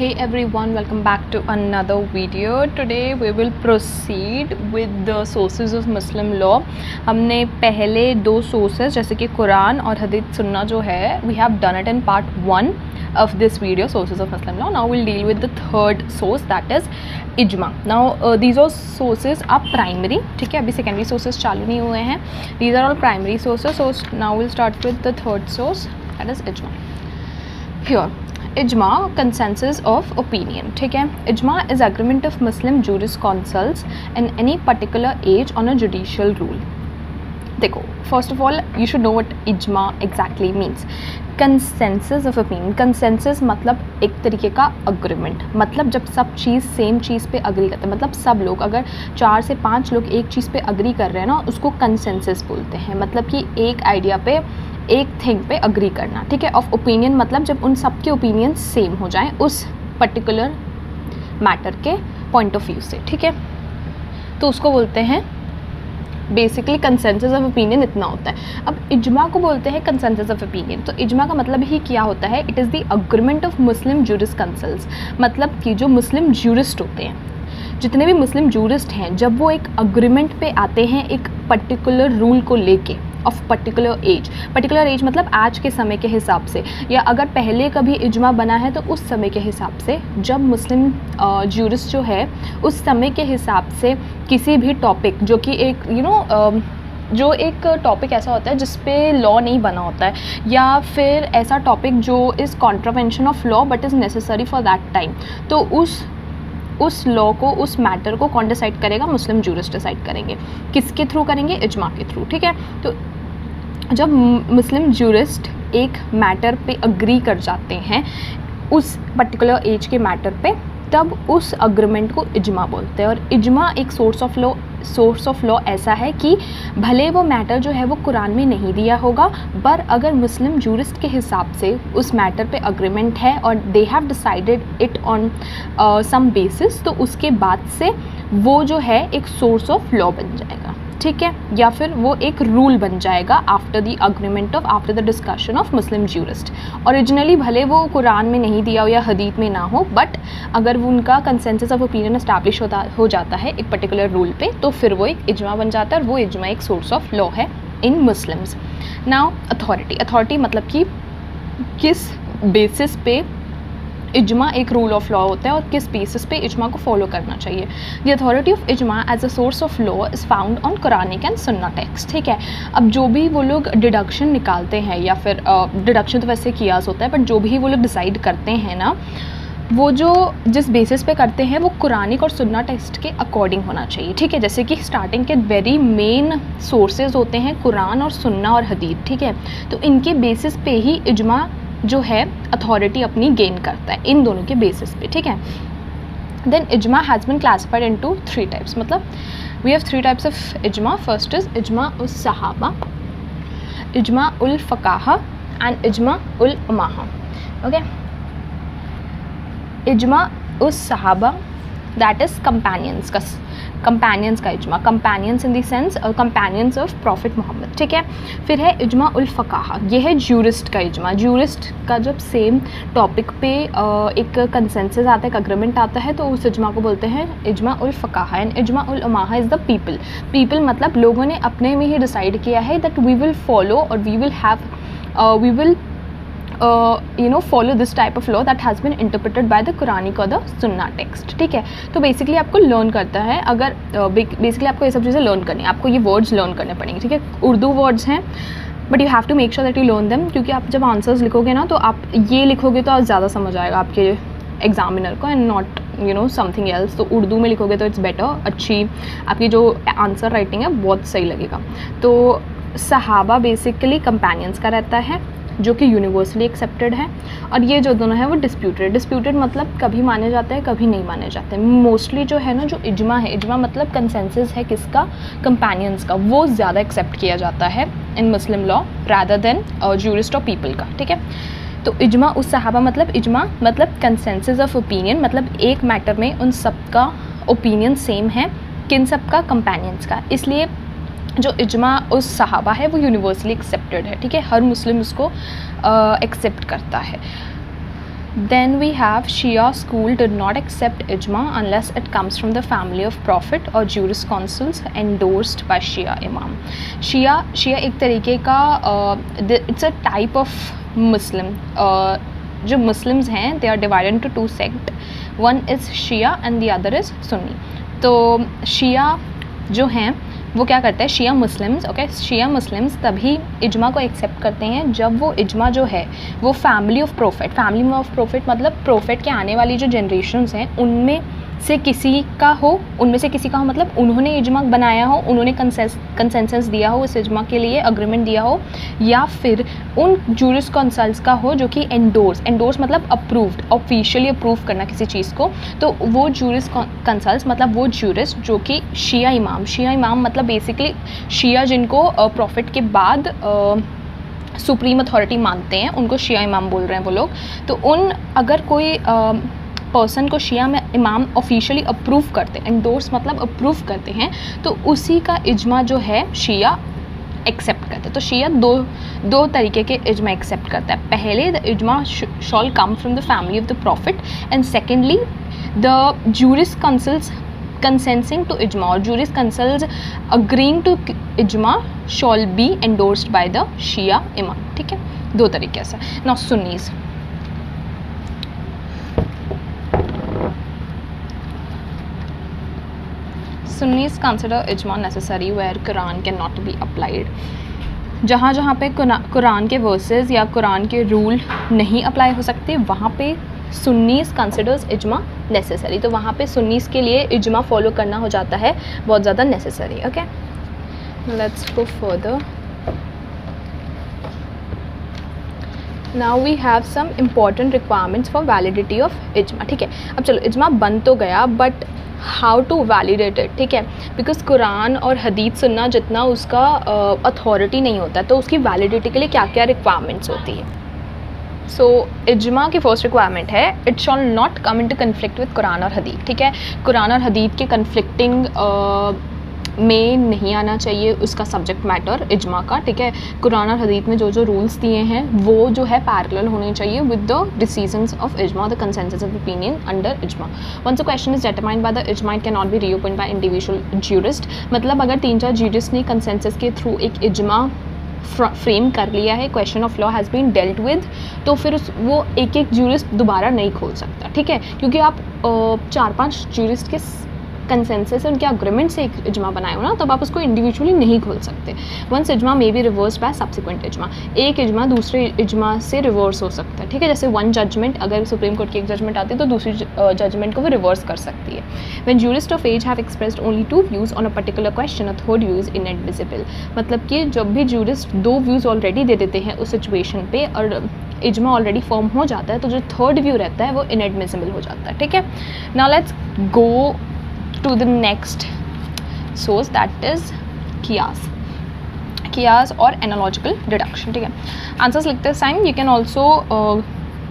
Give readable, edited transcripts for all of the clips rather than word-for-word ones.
Hey everyone, welcome back to another video. Today we will proceed with the sources of Muslim law. हमने पहले दो sources जैसे कि कुरान और हदीस सुन्ना जो है we have done it in part 1 of this video, sources of Muslim law. Now we'll deal with the third source, that is ijma. Now these are sources are primary, ठीक है, अभी secondary sources चालू नहीं हुए हैं. These are all primary sources. So now we'll start with the third source, that is ijma. Here इजमा consensus of opinion, ठीक है. इजमा is agreement of Muslim jurisconsults in any particular age on a judicial rule. देखो, first of all you should know what इजमा exactly means. Consensus of opinion, consensus मतलब एक तरीके का अग्रीमेंट, मतलब जब सब चीज़ सेम चीज़ पे अग्री करते हैं, मतलब सब लोग अगर 4 से 5 लोग एक चीज़ पे अग्री कर रहे हैं ना, उसको कंसेंसस बोलते हैं. मतलब कि एक आइडिया पे, एक थिंग पे अग्री करना, ठीक है. ऑफ ओपिनियन मतलब जब उन सब के ओपिनियन सेम हो जाएं उस पर्टिकुलर मैटर के पॉइंट ऑफ व्यू से, ठीक है, तो उसको बोलते हैं बेसिकली कंसेंसस ऑफ ओपिनियन. इतना होता है. अब इजमा को बोलते हैं कंसेंसस ऑफ ओपिनियन. तो इजमा का मतलब ही क्या होता है? It is the agreement of Muslim jurisconsults. मतलब कि जो मुस्लिम जूरिस्ट होते हैं, जितने भी मुस्लिम जूरिस्ट हैं, जब वो एक अग्रीमेंट पे आते हैं एक पर्टिकुलर रूल को लेके ऑफ पर्टिकुलर एज मतलब आज के समय के हिसाब से, या अगर पहले कभी इजमा बना है तो उस समय के हिसाब से, जब मुस्लिम जूरिस्ट जो है उस समय के हिसाब से किसी भी टॉपिक जो कि एक जो एक टॉपिक ऐसा होता है जिस पे लॉ नहीं बना होता है, या फिर ऐसा टॉपिक जो is contravention of law but is necessary for that time, तो उस लॉ को, उस मैटर को कौन डिसाइड करेगा? मुस्लिम जूरिस्ट डिसाइड करेंगे. किसके थ्रू करेंगे? इजमा के थ्रू, ठीक है. तो जब मुस्लिम जूरिस्ट एक मैटर पे अग्री कर जाते हैं उस पर्टिकुलर एज के मैटर पे, तब उस अग्रीमेंट को इजमा बोलते हैं. और इजमा एक सोर्स ऑफ लॉ ऐसा है कि भले वो मैटर जो है वो कुरान में नहीं दिया होगा, पर अगर मुस्लिम जूरिस्ट के हिसाब से उस मैटर पे अग्रीमेंट है और they have decided it on some basis, तो उसके बाद से वो जो है एक सोर्स ऑफ लॉ बन जाएगा, ठीक है, या फिर वो एक रूल बन जाएगा after the discussion of Muslim jurist. Originally भले वो कुरान में नहीं दिया हो या हदीत में ना हो, बट अगर वो उनका कंसेंसस ऑफ ओपिनियन एस्टैब्लिश हो जाता है एक पर्टिकुलर रूल पे, तो फिर वो एक इजमा बन जाता है और वो इजमा एक सोर्स ऑफ लॉ है इन मुस्लिम्स. नाउ अथॉरिटी मतलब कि किस बेसिस पे इजमा एक रूल ऑफ लॉ होता है और किस बेसिस पे इजमा को फॉलो करना चाहिए. द अथॉरिटी ऑफ इजमा as a source of law is found on Quranic and सुन्ना टेक्स्ट, ठीक है. अब जो भी वो लोग डिडक्शन निकालते हैं, या फिर डिडक्शन तो वैसे कियास होता है, बट जो भी वो लोग डिसाइड करते हैं ना, वो जो जिस बेसिस पे करते हैं वो कुरानिक और सुन्ना टेक्स्ट के अकॉर्डिंग होना चाहिए, ठीक है. जैसे कि स्टार्टिंग के वेरी मेन सोर्सेज होते हैं कुरान और सुन्ना और हदीत, ठीक है. तो इनके बेसिस पे ही इजमा जो है अथॉरिटी अपनी गेन करता है, इन दोनों के बेसिस पे, ठीक है. देन इजमा has been classified into 3 types. मतलब वी हैव 3 टाइप्स ऑफ इजमा. फर्स्ट इज इजमा उस सहाबा, इजमा उल फ़क़ाहा एंड इजमा उल उमाहा. ओके, इजमा उस सहाबा दैट इज़ कंपेनियंस का इजमा, companions in the sense companions of prophet Muhammad, ठीक है. फिर है इजमा उल फ़क़ाहा, ये है जूरिस्ट का इजमा. जूरिस्ट का जब सेम टॉपिक पे एक कंसेंसस आता है, एक अग्रीमेंट आता है, तो उस इजमा को बोलते हैं इजमा उल फ़क़ाहा. एंड इजमा उल उमाहा इज़ द पीपल मतलब लोगों ने अपने में ही डिसाइड किया है दैट वी विल फॉलो और we will follow this type of law that has been interpreted by the Quranic or the Sunnah text, ठीक है. तो बेसिकली आपको लर्न करता है, अगर बेसिकली आपको ये सब चीज़ें लर्न करनी है, आपको ये वर्ड्स लर्न करने पड़ेंगे, ठीक है. उर्दू वर्ड्स हैं, but you have to make sure that you learn them, क्योंकि आप जब आंसर्स लिखोगे ना, तो आप ये लिखोगे तो ज़्यादा समझ आएगा आपके एग्जामिनर को, एंड नॉट समथिंग एल्स. तो उर्दू में लिखोगे तो इट्स बेटर, अच्छी आपकी जो आंसर राइटिंग है बहुत सही लगेगा. तो सहाबा बेसिकली कंपेनियंस का रहता है, जो कि यूनिवर्सली एक्सेप्टेड है, और ये जो दोनों हैं वो डिस्प्यूटेड मतलब कभी माने जाते हैं कभी नहीं माने जाते. मोस्टली जो है ना, जो इजमा है, इजमा मतलब कंसेंसस है किसका? कंपेनियंस का. वो ज़्यादा एक्सेप्ट किया जाता है in Muslim law rather than jurist और पीपल का, ठीक है. तो इजमा उस सहाबा मतलब कंसेंसस ऑफ ओपिनियन, मतलब एक मैटर में उन सब का ओपिनियन सेम है. किन सब का? कंपेनियंस का. इसलिए जो इजमा उस सहाबा है वो यूनिवर्सली एक्सेप्टेड है, ठीक है. हर मुस्लिम उसको एक्सेप्ट करता है. Then we have Shia school did not accept ijma unless it comes from the family of prophet or jurisconsult endorsed by Shia imam. Shia एक तरीके का it's a type of Muslim. जो Muslims हैं they are divided into two sects. One is Shia and the other is Sunni. तो Shia जो हैं वो क्या करते हैं, शिया मुस्लिम्स, ओके, शिया मुस्लिम्स तभी इजमा को एक्सेप्ट करते हैं जब वो इजमा जो है वो फैमिली ऑफ प्रोफेट मतलब प्रोफेट के आने वाली जो जनरेशन्स हैं उनमें से किसी का हो मतलब उन्होंने इजमा बनाया हो, उन्होंने कंसेंसस दिया हो उस इजमा के लिए, अग्रीमेंट दिया हो, या फिर उन जूरिस कंसल्ट्स का हो जो कि एंडोर्स मतलब अप्रूव्ड, ऑफिशियली अप्रूव करना किसी चीज़ को। तो वो जूरिस कंसल्ट्स मतलब वो जूरिस जो कि शिया इमाम मतलब बेसिकली शिया जिनको प्रॉफिट के बाद सुप्रीम अथॉरिटी मानते हैं उनको शिया इमाम बोल रहे हैं वो लोग। तो उन अगर कोई पर्सन को शिया में इमाम ऑफिशियली अप्रूव करते हैं, एंडोर्स मतलब अप्रूव करते हैं, तो उसी का इजमा जो है शिया एक्सेप्ट करते हैं। तो शिया दो तरीके के इजमा एक्सेप्ट करता है। पहले द इजमा shall come from the family of the prophet and secondly the jurisconsults consenting to इजमा और जूरिस कंसल्ट्स अग्रीइंग टू इजमा shall be endorsed by the शिया इमाम। ठीक है, दो तरीके से। Now Sunnis, Sunnis consider ijma necessary where Quran cannot be applied. जहाँ पे कुरान के वर्सेस या कुरान के रूल नहीं अप्लाई हो सकते वहाँ पे सुन्नीस कंसिडर्स इजमा नेसेसरी। तो वहाँ पे सुन्नीस के लिए इजमा फॉलो करना हो जाता है बहुत ज़्यादा necessary. Okay, let's go further. Now we have some important requirements for validity of इजमा। ठीक है, अब चलो इजमा बन तो गया but how to validate it. ठीक है, बिकॉज कुरान और हदीस सुनना जितना उसका अथॉरिटी नहीं होता, तो उसकी वैलिडिटी के लिए क्या क्या रिक्वायरमेंट्स होती है। सो इजमा की फर्स्ट रिक्वायरमेंट है it shawl not come into conflict with Quran और हदीस। ठीक है, कुरान और हदीस के कन्फ्लिक्टिंग में नहीं आना चाहिए उसका सब्जेक्ट मैटर इजमा का। ठीक है, कुरान और हदीस में जो जो रूल्स दिए हैं वो जो है पैरेलल होने चाहिए विद द डिसीजंस ऑफ इजमा, the consensus of opinion under इजमा। Once a question is determined by the इजमा it can not be reopen by individual jurist. मतलब अगर 3-4 ज्यूरिस्ट ने कंसेंसस के थ्रू एक इजमा फ्रेम कर लिया है, question of law has been dealt with, तो फिर वो एक ज्यूरिस्ट दोबारा नहीं खोल सकता। ठीक है, क्योंकि आप 4-5 ज्यूरिस्ट के कंसेंसस उनके अग्रीमेंट से एक इजमा बनाए हो ना, तब आप उसको इंडिविजुअली नहीं खोल सकते। वंस इजमा may be reverse by subsequent इजमा, एक इजमा दूसरे इजमा से रिवर्स हो सकता है। ठीक है, जैसे वन जजमेंट, अगर सुप्रीम कोर्ट की एक जजमेंट आती है तो दूसरी जजमेंट को वो रिवर्स कर सकती है। When jurist of age have expressed only 2 views on a particular question, a third view is inadmissible. मतलब कि जब भी ज्यूरिस्ट 2 व्यूज़ ऑलरेडी दे देते हैं उस सिचुएशन पे और इजमा ऑलरेडी फॉर्म हो जाता है, तो जो थर्ड व्यू रहता है वो इनएडमिसिबल हो जाता है। ठीक है, now let's go to the next source, that is qiyas और analogical deduction। ठीक है, आंसर्स लिखते हैं time you can also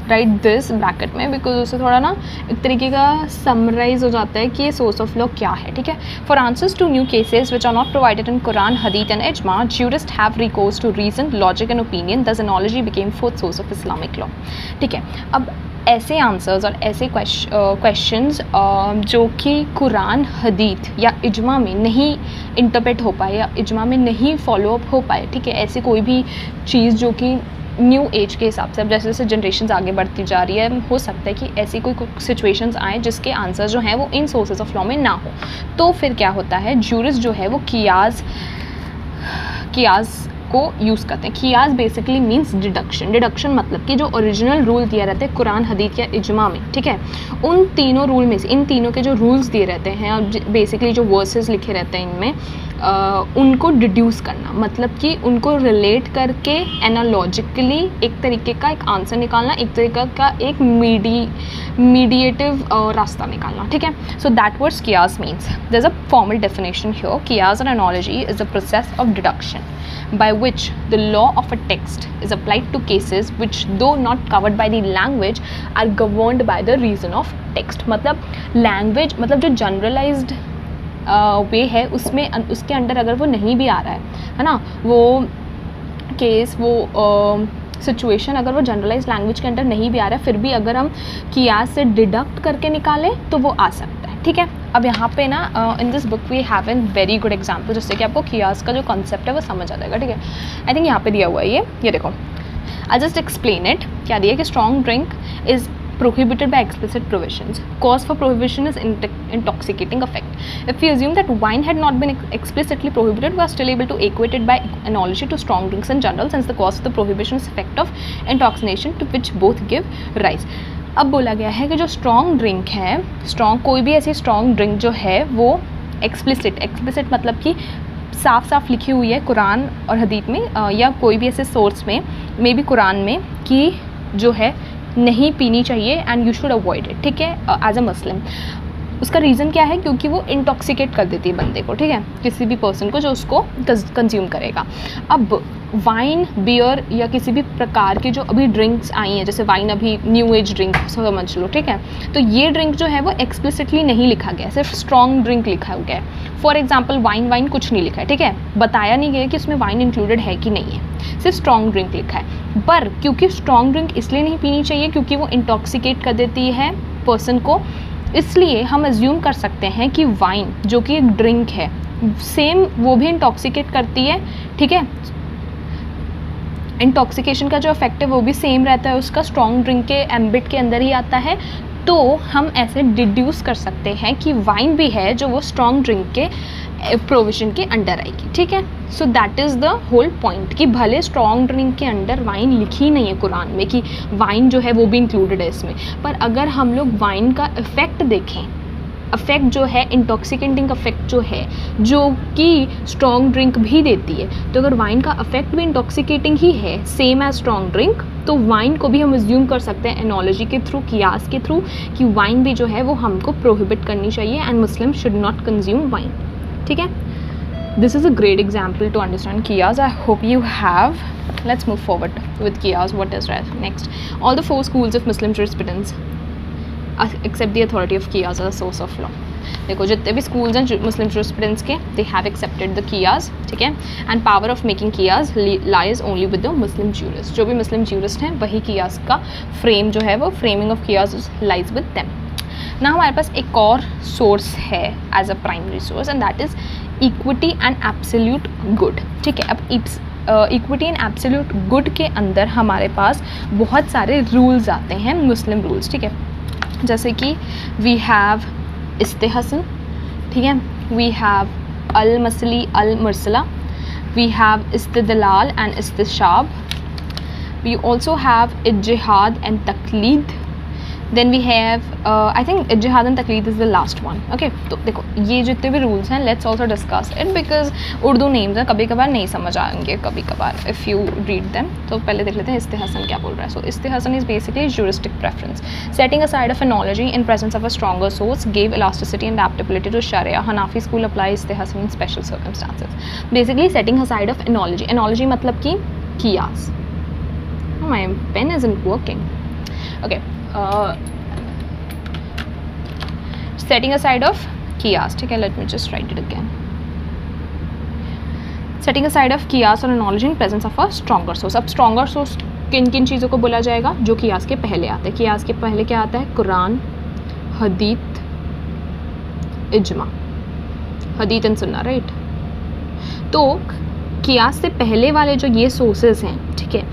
right this bracket में, बिकॉज उससे थोड़ा ना एक तरीके का समराइज हो जाता है कि ये सोर्स ऑफ लॉ क्या है। ठीक है, for answers to new cases which are not provided in Quran, हदीथ एंड इजमा, jurist have recourse to reason, logic and opinion, thus analogy became fourth source of Islamic law. ठीक है, अब ऐसे आंसर्स और ऐसे क्वेश्चंस जो कि कुरान, हदीथ या इजमा में नहीं इंटरप्रेट हो पाए या इजमा में नहीं फॉलो अप हो पाए। ठीक है, ऐसी कोई भी चीज़ जो कि न्यू एज के हिसाब से अब जैसे जैसे जनरेशन आगे बढ़ती जा रही है, हो सकता है कि ऐसी कोई सिचुएशंस आए जिसके आंसर जो हैं वो इन सोर्सेज ऑफ लॉ में ना हो, तो फिर क्या होता है, ज्यूरिस्ट जो है वो कियास को यूज़ करते हैं। कियास बेसिकली मीन्स डिडक्शन मतलब कि जो ओरिजिनल रूल दिया रहता है कुरान, हदीथ या इजमा में, ठीक है, उन तीनों रूल में से इन तीनों के जो रूल्स दिए रहते हैं और बेसिकली जो वर्सेस लिखे रहते हैं इनमें उनको डिड्यूस करना, मतलब कि उनको रिलेट करके एनालॉजिकली एक तरीके का एक आंसर निकालना, एक तरीके का एक मीडिएटिव रास्ता निकालना। ठीक है, सो दैट वर्ड्स कियास means, there is a formal definition here, कियास और analogy is the process of deduction by which the law of a text is applied to cases which, though not covered by the language, are governed by the reason of text। मतलब language मतलब जो generalised वे है उसमें उसके under अगर वो नहीं भी आ रहा है ना, वो केस वो सिचुएशन अगर वो जनरलाइज लैंग्वेज के अंदर नहीं भी आ रहा है, फिर भी अगर हम कियास से डिडक्ट करके निकालें तो वो आ सकता है, ठीक है। अब यहाँ पे ना in this book we have an very good example, जिससे कि आपको कियास का जो कॉन्सेप्ट है वो समझ आ जाएगा, ठीक है। आई थिंक यहाँ पे दिया हुआ है ये देखो, आई जस्ट एक्सप्लेन इट। क्या दिया कि strong drink is prohibited by explicit provisions. Cause for prohibition is intoxicating effect. If we assume that wine had not been explicitly prohibited, we are still able to equate it by analogy to strong drinks in general, since the cause of the prohibition is effect of intoxication to which both give rise. अब बोला गया है कि जो strong drink है, कोई भी ऐसी स्ट्रॉन्ग ड्रिंक जो है वो एक्सप्लिसिट मतलब कि साफ साफ लिखी हुई है कुरान और हदीस में या कोई भी ऐसे सोर्स में, मे बी कुरान में, कि जो है नहीं पीनी चाहिए and you should avoid it, ठीक है, एज अ मुस्लिम। उसका रीज़न क्या है? क्योंकि वो इंटॉक्सिकेट कर देती है बंदे को, ठीक है, किसी भी पर्सन को जो उसको कंज्यूम करेगा। अब वाइन, बियर या किसी भी प्रकार की जो अभी ड्रिंक्स आई हैं, जैसे वाइन अभी न्यू एज ड्रिंक समझ लो, ठीक है, तो ये ड्रिंक जो है वो एक्सप्लिसिटली नहीं लिखा गया, सिर्फ स्ट्रॉन्ग ड्रिंक लिखा गया है। फॉर एग्जाम्पल वाइन कुछ नहीं लिखा है, ठीक है, बताया नहीं गया कि उसमें वाइन इंक्लूडेड है कि नहीं है, सिर्फ स्ट्रॉन्ग ड्रिंक लिखा है। पर क्योंकि स्ट्रॉन्ग ड्रिंक इसलिए नहीं पीनी चाहिए क्योंकि वो इंटॉक्सिकेट कर देती है पर्सन को, इसलिए हम एज्यूम कर सकते हैं कि वाइन जो कि एक ड्रिंक है, सेम वो भी इंटॉक्सिकेट करती है, ठीक है, इंटॉक्सिकेशन का जो इफेक्ट है वो भी सेम रहता है उसका, स्ट्रॉन्ग ड्रिंक के एम्बिट के अंदर ही आता है। तो हम ऐसे डिड्यूस कर सकते हैं कि वाइन भी है जो वो स्ट्रॉन्ग ड्रिंक के प्रोविजन के अंडर आएगी, ठीक है। So that is the whole point कि भले स्ट्रॉन्ग ड्रिंक के अंडर वाइन लिखी नहीं है कुरान में कि वाइन जो है वो भी इंक्लूडेड है इसमें, पर अगर हम लोग वाइन का इफ़ेक्ट देखें, इफेक्ट जो है इंटॉक्सिकेटिंग इफेक्ट जो है, जो कि स्ट्रॉन्ग ड्रिंक भी देती है, तो अगर वाइन का इफेक्ट भी इंटॉक्सिकेटिंग ही है सेम एज स्ट्रॉन्ग ड्रिंक, तो वाइन को भी हम अज्यूम कर सकते हैं एनोलॉजी के थ्रू, कियास के थ्रू, कि वाइन भी जो है वो हमको प्रोहिबिट करनी चाहिए and Muslim should not consume wine, ठीक है। This is a great example to understand कियास। I hope you have. Let's move forward with Qiyas. What is next? All the 4 schools of Muslim jurisprudence accept the authority of Qiyas as a source of law. देखो जितने भी schools हैं मुस्लिम jurisprudence के, they have accepted the Qiyas, ठीक है, and power of making Qiyas lies only with the Muslim jurist. जो भी मुस्लिम jurist हैं वही Qiyas का फ्रेम जो है वो framing of Qiyas lies with them. ना हमारे पास एक और सोर्स है as a primary source and that is equity and absolute good, ठीक है। अब इक्विटी एंड एब्सोल्यूट गुड के अंदर हमारे पास बहुत सारे रूल्स आते हैं, मुस्लिम रूल्स, ठीक है, जैसे कि वी हैव इस्तेहसन, ठीक है, वी हैव अल मसली अल मुरसला, वी हैव इस्तिदलाल एंड इस्तिशाब, वी ऑल्सो हैव इज्तिहाद एंड तकलीद, then we have I think इज्तिहाद एंड तकलीद is the last one, okay. तो देखो ये जितने भी रूल्स हैं, let's also discuss it, because Urdu names हैं, कभी कभार नहीं समझ आएंगे, कभी कभार इफ़ यू रीड देम। तो पहले देख लेते हैं इस्तेहसन क्या बोल रहा है। सो इस्तेहसन is basically juristic preference, setting aside of analogy in presence of a stronger source, give elasticity and adaptability to शरिया। हनाफी स्कूल अप्लाई इस्तेहसन in special circumstances. Basically setting aside of analogy, analogy मतलब कि कियास। My pen is in working, okay. Setting aside of कियास, ठीक है, let me just write it again. Setting aside of कियास और analogy in presence of a stronger source. अब stronger source किन किन चीज़ों को बोला जाएगा? जो कियास के पहले आते हैं। कियास के पहले क्या आता है? कुरान, हदीत, इज्मा, हदीत एंड सुन्ना, राइट। तो कियास से पहले वाले जो ये सोर्सेज हैं, ठीक है,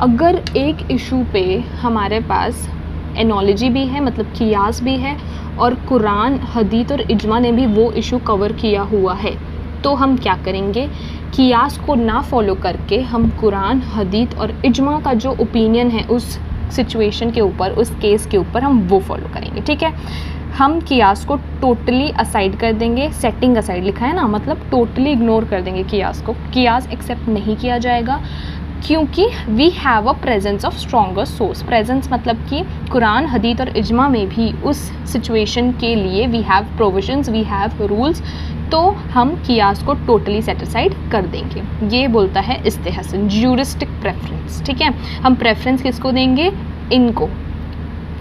अगर एक इशू पे हमारे पास एनोलॉजी भी है, मतलब कियास भी है, और कुरान, हदीत और इज्मा ने भी वो इशू कवर किया हुआ है, तो हम क्या करेंगे? कियास को ना फॉलो करके हम कुरान, हदीत और इज्मा का जो ओपिनियन है उस सिचुएशन के ऊपर, उस केस के ऊपर, हम वो फॉलो करेंगे, ठीक है। हम कियास को टोटली असाइड कर देंगे, सेटिंग असाइड लिखा है ना, मतलब टोटली इग्नोर कर देंगे कियास को। कियास एक्सेप्ट नहीं किया जाएगा क्योंकि we have a presence of stronger source. Presence मतलब कि कुरान, हदीत और इज्मा में भी उस सिचुएशन के लिए we have provisions, we have rules, तो हम कियास को टोटली सेट असाइड कर देंगे। ये बोलता है इस्तेहसन, ज्यूरिस्टिक प्रेफरेंस, ठीक है। हम प्रेफरेंस किसको देंगे? इनको,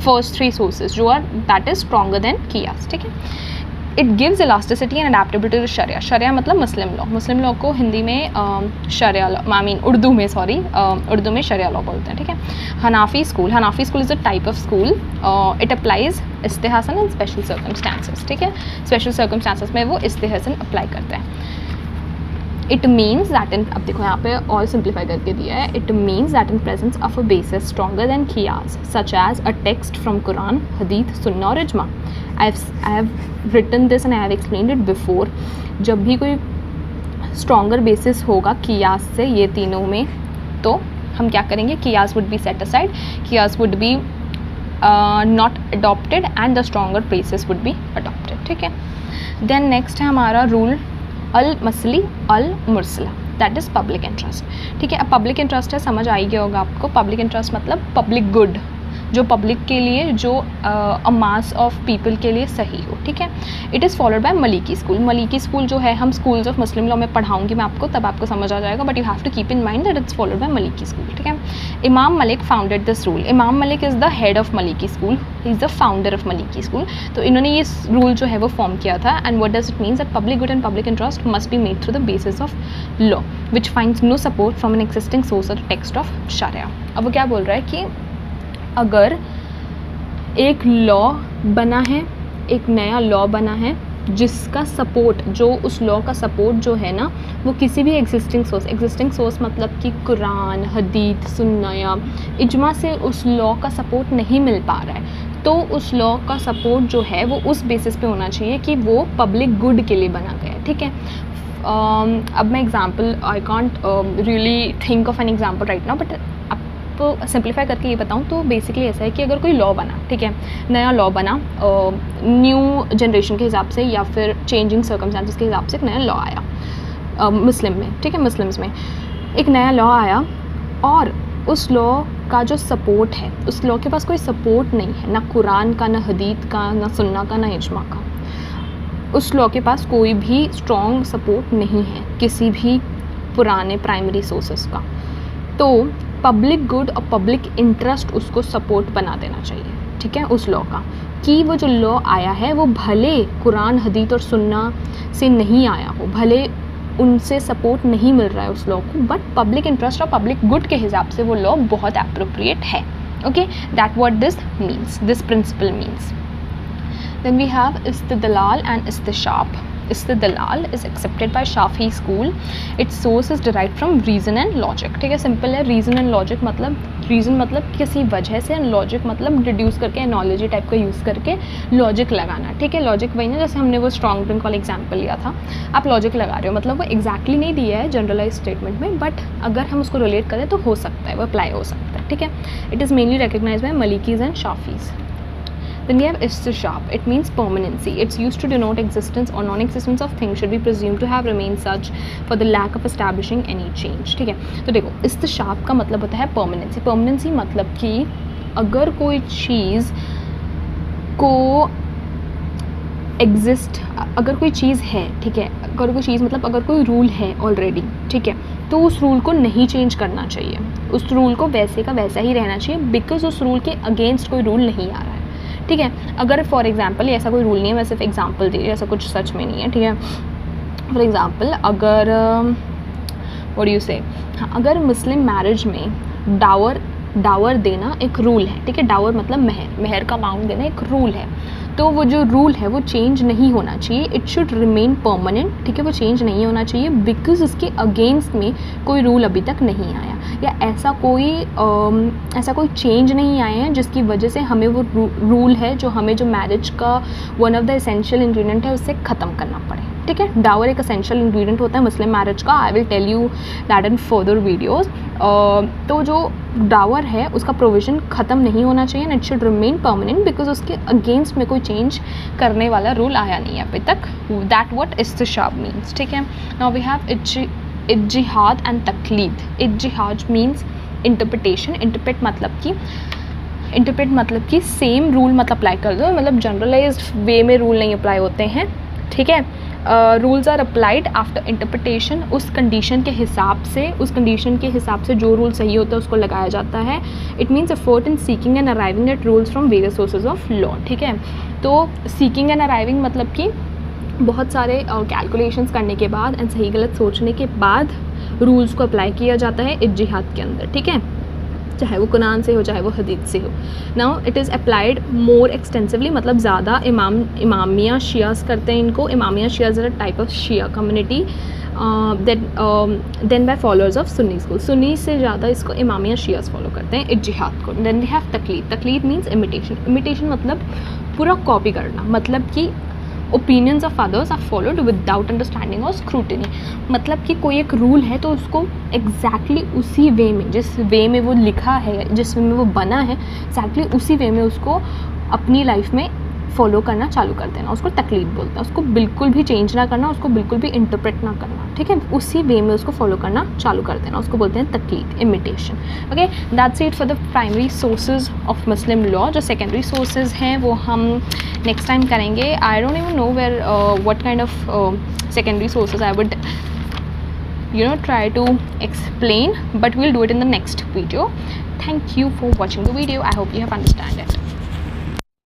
फर्स्ट 3 सोर्सेज जो are that is stronger then कियास, ठीक है। It gives elasticity and adaptability to शरिया. शरिया मतलब मुस्लिम लॉ. मुस्लिम लॉ को हिंदी में शरिया लॉ, आई मीन उर्दू में, सॉरी, उर्दू में शरिया लॉ बोलते हैं. ठीक है. Hanafi school. Hanafi school is a type of school. It applies इस्तिहासन एंड स्पेशल सर्कमस्टांसेस. ठीक है. स्पेशल सर्कमस्टांसेस में वो इस्तिहासन अप्लाई करते हैं. इट मीन्स दैट इन, अब देखो यहाँ पे और सिंप्लीफाई करके दिया है. It means that in presence of a basis stronger than कियास such as a text from Quran, हदीथ, सुन्ना और इजमा. I have written this and I have explained it before. जब भी कोई स्ट्रॉन्गर बेसिस होगा कियास से, ये तीनों में, तो हम क्या करेंगे, कियास वुड बी सेट असाइड, कियास would be not adopted and the stronger basis would be adopted. ठीक है. देन नेक्स्ट है हमारा रूल अल मसली अल मुरसला, दैट इज़ पब्लिक इंटरेस्ट. ठीक है. अब पब्लिक इंटरेस्ट है, समझ आई गया होगा आपको. पब्लिक इंटरेस्ट मतलब पब्लिक गुड, जो पब्लिक के लिए, जो अ मास ऑफ पीपल के लिए सही हो. ठीक है. It is followed by Maliki school. Maliki school जो है, हम स्कूल्स ऑफ मुस्लिम लॉ में पढ़ाऊंगी मैं आपको, तब आपको समझ आ जाएगा, but you have to keep in mind that it's followed by Maliki school. ठीक है. Imam Malik founded this rule. Imam Malik is the head of Maliki school, he is the founder of Maliki school. तो इन्होंने ये rule जो है वो form किया था. And what does it means that public good and public interest must be made through the basis of law which finds no support from an existing source और text of Sharia. अब वो क्या बोल रहा है कि अगर एक लॉ बना है, एक नया लॉ बना है जिसका सपोर्ट, जो उस लॉ का सपोर्ट जो है ना, वो किसी भी एग्जिस्टिंग सोर्स मतलब कि कुरान, हदीथ, सुन्ना या इजमा से उस लॉ का सपोर्ट नहीं मिल पा रहा है, तो उस लॉ का सपोर्ट जो है वो उस बेसिस पे होना चाहिए कि वो पब्लिक गुड के लिए बना गया है. ठीक है. अब मैं example, I can't really think of an example right now, but आपको सिंप्लीफाई करके ये बताऊँ तो बेसिकली ऐसा है कि अगर कोई लॉ बना, ठीक है, नया लॉ बना न्यू जनरेशन के हिसाब से या फिर चेंजिंग सर्कमस्टांसेस के हिसाब से एक नया लॉ आया मुस्लिम में. ठीक है. मुस्लिम्स में एक नया लॉ आया और उस लॉ का जो सपोर्ट है, उस लॉ के पास कोई सपोर्ट नहीं है, ना कुरान का, ना हदीथ का, ना सुन्ना का, ना इजमा का. उस लॉ के पास कोई भी स्ट्रॉन्ग सपोर्ट नहीं है किसी भी पुराने प्राइमरी सोर्सेस का. तो पब्लिक गुड और पब्लिक इंटरेस्ट उसको सपोर्ट बना देना चाहिए. ठीक है. उस लॉ का, कि वो जो लॉ आया है वो भले कुरान, हदीथ और सुन्ना से नहीं आया हो, भले उनसे सपोर्ट नहीं मिल रहा है उस लॉ को, बट पब्लिक इंटरेस्ट और पब्लिक गुड के हिसाब से वो लॉ बहुत एप्रोप्रिएट है. Okay. That what this means, this principle means. Then we have istidlal and istishab. Istidlal is accepted by Shafi school. Its source is derived from reason and logic. ठीक है. Simple है. Reason and logic मतलब, reason मतलब किसी वजह से, and logic मतलब deduce करके, एनोलॉजी टाइप का यूज़ करके लॉजिक लगाना. ठीक है. लॉजिक वही ना, जैसे हमने वो स्ट्रॉन्ग ड्रिंक वाला एग्जाम्पल लिया था, आप लॉजिक लगा रहे हो, मतलब वो एग्जैक्टली नहीं दिया है जनरलाइज स्टेटमेंट में, बट अगर हम उसको रिलेट करें तो हो सकता है, वो अप्लाई हो सकता है. ठीक है. It is mainly recognize by Malikis and Shafis. Then we have istishab. It means permanency. It's used to denote existence or non-existence of things should be presumed to have remained such for the lack of establishing any change. ठीक है. तो देखो, istishab का मतलब होता है permanency. Permanency मतलब कि अगर कोई चीज़ को एग्जिस्ट, अगर कोई चीज़ है, ठीक है, अगर कोई चीज़ मतलब अगर कोई रूल है ऑलरेडी, ठीक है, तो उस रूल को नहीं चेंज करना चाहिए, उस रूल को वैसे का वैसा ही रहना चाहिए, बिकॉज उस रूल के अगेंस्ट कोई रूल नहीं आ रहा है. ठीक है. अगर फॉर एग्जांपल, ऐसा कोई रूल नहीं है, मैं सिर्फ एग्जांपल दे रही हूँ, ऐसा कुछ सच में नहीं है. ठीक है. फॉर एग्जांपल अगर व्हाट डू यू से, हाँ, अगर मुस्लिम मैरिज में डावर देना एक रूल है. ठीक है. डावर मतलब महर का अमाउंट देना एक रूल है, तो वो जो रूल है वो चेंज नहीं होना चाहिए. It should remain permanent. ठीक है. वो चेंज नहीं होना चाहिए बिकॉज उसके अगेंस्ट में कोई रूल अभी तक नहीं आया, या ऐसा कोई चेंज नहीं आए हैं जिसकी वजह से हमें वो रूल है जो हमें जो मैरिज का one of the essential ingredient है उससे ख़त्म करना पड़े. ठीक है. डावर एक एसेंशियल इंग्रेडिएंट होता है मुस्लिम मैरिज का. I will tell you that in further videos. तो जो डावर है उसका प्रोविज़न ख़त्म नहीं होना चाहिए, and it should remain permanent because उसके अगेंस्ट में कोई चेंज करने वाला रूल आया नहीं है अभी तक. दैट व्हाट इस्तिशाब मीन्स. ठीक है. नाउ वी हैव इज्तिहाद एंड तकलीद. इज्तिहाद मीन्स इंटरप्रिटेशन. इंटरप्रेट मतलब कि सेम रूल मतलब अप्लाई कर दो, मतलब जनरलाइज्ड वे में रूल नहीं अप्लाई होते हैं. ठीक है. Rules are applied after interpretation. उस कंडीशन के हिसाब से जो रूल सही होता है उसको लगाया जाता है. It means effort in seeking and arriving at rules from various sources of law. ठीक है. तो सीकिंग एंड अराइविंग मतलब कि बहुत सारे कैलकुलेशंस करने के बाद एंड सही गलत सोचने के बाद रूल्स को अप्लाई किया जाता है इज्तिहाद के अंदर, ठीक है, चाहे वो कुरान से हो चाहे वो हदीस से हो। Now it is applied more extensively, मतलब ज़्यादा इमामिया शियास करते हैं इनको। Imamia Shias are a type of Shia community than by followers of Sunni school. Sunni से ज़्यादा इसको इमामिया शियास फॉलो करते हैं इज्तिहाद को। देन वी हैव तकलीद। तकलीद मीन्स इमिटेशन। इमिटेशन मतलब पूरा कॉपी करना, मतलब कि opinions of others are followed without understanding और स्क्रूटिनी। मतलब कि कोई एक रूल है तो उसको एग्जैक्टली उसी वे में, जिस वे में वो लिखा है, जिस वे में वो बना है, एग्जैक्टली उसी वे में उसको अपनी लाइफ में फॉलो करना चालू कर देना, उसको तकलीद बोलते हैं। उसको बिल्कुल भी चेंज ना करना, उसको बिल्कुल भी इंटरप्रेट ना करना, ठीक है, उसी वे में उसको फॉलो करना चालू कर देना, उसको बोलते हैं तकलीद, imitation. Okay, that's it for the primary sources of Muslim law. जो सेकेंडरी सोर्सेज हैं वो हम नेक्स्ट टाइम करेंगे। I don't even know where what kind of secondary sources I would try to explain, but we'll do it in the next video. Thank you for watching the video. I hope you have understood it.